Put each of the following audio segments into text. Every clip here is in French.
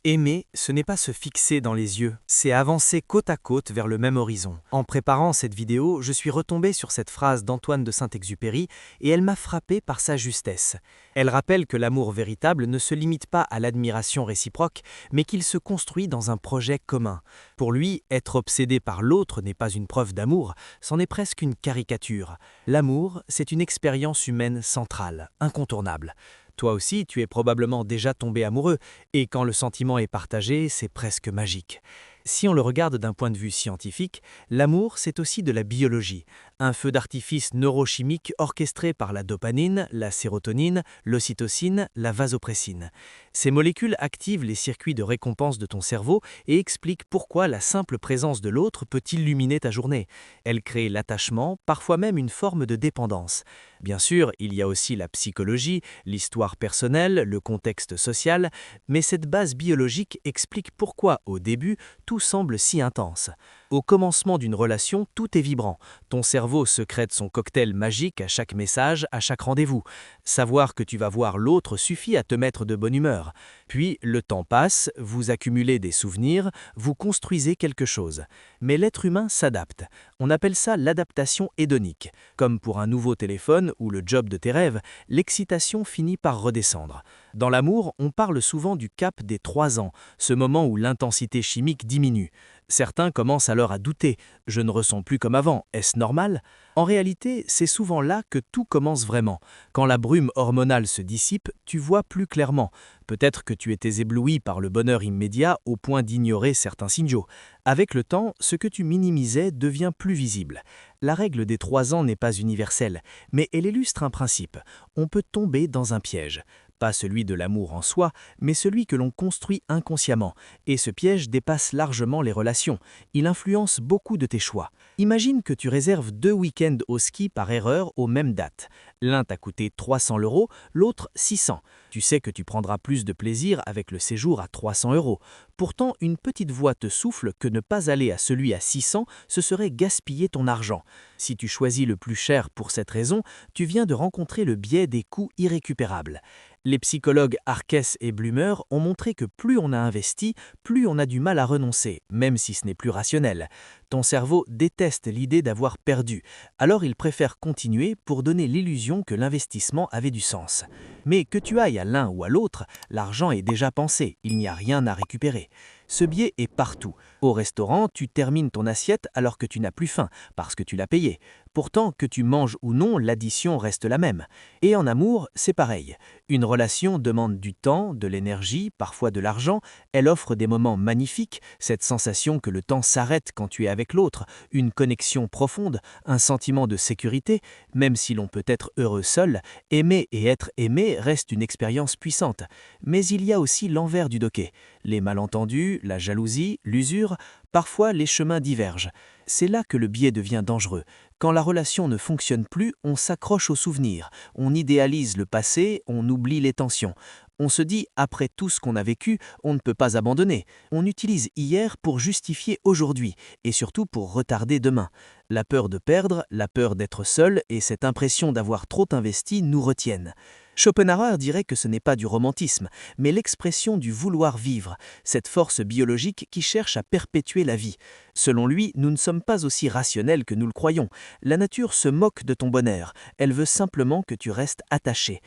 Aimer, ce n'est pas se fixer dans les yeux, c'est avancer côte à côte vers le même horizon. En préparant cette vidéo, je suis retombé sur cette phrase d'Antoine de Saint-Exupéry et elle m'a frappé par sa justesse. Elle rappelle que l'amour véritable ne se limite pas à l'admiration réciproque, mais qu'il se construit dans un projet commun. Pour lui, être obsédé par l'autre n'est pas une preuve d'amour, c'en est presque une caricature. L'amour, c'est une expérience humaine centrale, incontournable. Toi aussi, tu es probablement déjà tombé amoureux, et quand le sentiment est partagé, c'est presque magique. Si on le regarde d'un point de vue scientifique, l'amour, c'est aussi de la biologie, un feu d'artifice neurochimique orchestré par la dopamine, la sérotonine, l'ocytocine, la vasopressine. Ces molécules activent les circuits de récompense de ton cerveau et expliquent pourquoi la simple présence de l'autre peut illuminer ta journée. Elles créent l'attachement, parfois même une forme de dépendance. Bien sûr, il y a aussi la psychologie, l'histoire personnelle, le contexte social, mais cette base biologique explique pourquoi, au début, tout semble si intense. Au commencement d'une relation, tout est vibrant. Ton cerveau secrète son cocktail magique à chaque message, à chaque rendez-vous. Savoir que tu vas voir l'autre suffit à te mettre de bonne humeur. Puis, le temps passe, vous accumulez des souvenirs, vous construisez quelque chose. Mais l'être humain s'adapte. On appelle ça l'adaptation hédonique. Comme pour un nouveau téléphone ou le job de tes rêves, l'excitation finit par redescendre. Dans l'amour, on parle souvent du cap des 3 ans, ce moment où l'intensité chimique diminue. Certains commencent alors à douter. Je ne ressens plus comme avant, est-ce normal? En réalité, c'est souvent là que tout commence vraiment. Quand la brume hormonale se dissipe, tu vois plus clairement. Peut-être que tu étais ébloui par le bonheur immédiat au point d'ignorer certains signaux. Avec le temps, ce que tu minimisais devient plus visible. La règle des 3 ans n'est pas universelle, mais elle illustre un principe. On peut tomber dans un piège. Pas celui de l'amour en soi, mais celui que l'on construit inconsciemment. Et ce piège dépasse largement les relations. Il influence beaucoup de tes choix. Imagine que tu réserves 2 week-ends au ski par erreur aux mêmes dates. L'un t'a coûté 300 €, l'autre 600. Tu sais que tu prendras plus de plaisir avec le séjour à 300 €. Pourtant, une petite voix te souffle que ne pas aller à celui à 600, ce serait gaspiller ton argent. Si tu choisis le plus cher pour cette raison, tu viens de rencontrer le biais des coûts irrécupérables. Les psychologues Arquès et Blumer ont montré que plus on a investi, plus on a du mal à renoncer, même si ce n'est plus rationnel. Ton cerveau déteste l'idée d'avoir perdu, alors il préfère continuer pour donner l'illusion que l'investissement avait du sens. Mais que tu ailles à l'un ou à l'autre, l'argent est déjà pensé, il n'y a rien à récupérer. Ce biais est partout. Au restaurant, tu termines ton assiette alors que tu n'as plus faim, parce que tu l'as payé. Pourtant, que tu manges ou non, l'addition reste la même. Et en amour, c'est pareil. Une relation demande du temps, de l'énergie, parfois de l'argent. Elle offre des moments magnifiques, cette sensation que le temps s'arrête quand tu es avec l'autre, une connexion profonde, un sentiment de sécurité. Même si l'on peut être heureux seul, aimer et être aimé reste une expérience puissante. Mais il y a aussi l'envers du doquet. Les malentendus, la jalousie, l'usure, parfois les chemins divergent. C'est là que le biais devient dangereux. Quand la relation ne fonctionne plus, on s'accroche aux souvenirs, on idéalise le passé, on oublie les tensions. On se dit, après tout ce qu'on a vécu, on ne peut pas abandonner. On utilise hier pour justifier aujourd'hui, et surtout pour retarder demain. La peur de perdre, la peur d'être seul et cette impression d'avoir trop investi nous retiennent. Schopenhauer dirait que ce n'est pas du romantisme, mais l'expression du vouloir vivre, cette force biologique qui cherche à perpétuer la vie. Selon lui, nous ne sommes pas aussi rationnels que nous le croyons. La nature se moque de ton bonheur, elle veut simplement que tu restes attaché.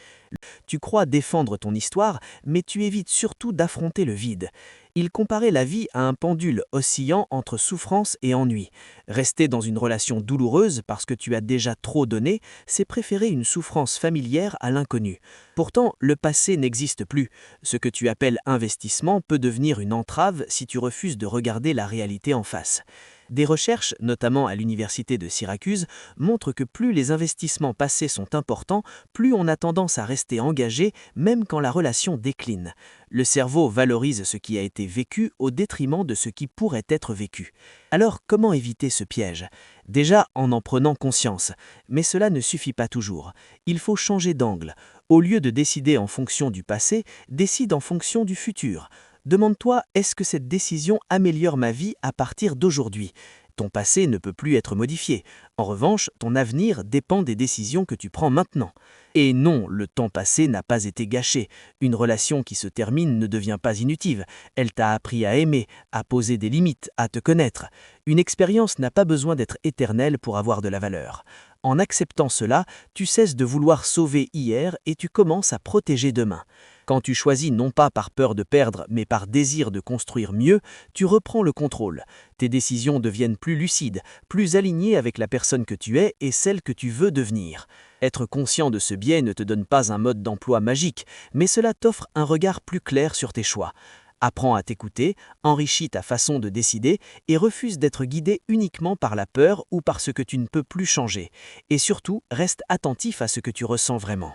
Tu crois défendre ton histoire, mais tu évites surtout d'affronter le vide. Il comparait la vie à un pendule oscillant entre souffrance et ennui. Rester dans une relation douloureuse parce que tu as déjà trop donné, c'est préférer une souffrance familière à l'inconnu. Pourtant, le passé n'existe plus. Ce que tu appelles investissement peut devenir une entrave si tu refuses de regarder la réalité en face. Des recherches, notamment à l'université de Syracuse, montrent que plus les investissements passés sont importants, plus on a tendance à rester engagé même quand la relation décline. Le cerveau valorise ce qui a été vécu au détriment de ce qui pourrait être vécu. Alors, comment éviter ce piège? Déjà en prenant conscience. Mais cela ne suffit pas toujours. Il faut changer d'angle. Au lieu de décider en fonction du passé, décide en fonction du futur. Demande-toi, est-ce que cette décision améliore ma vie à partir d'aujourd'hui? Ton passé ne peut plus être modifié. En revanche, ton avenir dépend des décisions que tu prends maintenant. Et non, le temps passé n'a pas été gâché. Une relation qui se termine ne devient pas inutile. Elle t'a appris à aimer, à poser des limites, à te connaître. Une expérience n'a pas besoin d'être éternelle pour avoir de la valeur. En acceptant cela, tu cesses de vouloir sauver hier et tu commences à protéger demain. Quand tu choisis non pas par peur de perdre, mais par désir de construire mieux, tu reprends le contrôle. Tes décisions deviennent plus lucides, plus alignées avec la personne que tu es et celle que tu veux devenir. Être conscient de ce biais ne te donne pas un mode d'emploi magique, mais cela t'offre un regard plus clair sur tes choix. Apprends à t'écouter, enrichis ta façon de décider et refuse d'être guidé uniquement par la peur ou par ce que tu ne peux plus changer. Et surtout, reste attentif à ce que tu ressens vraiment.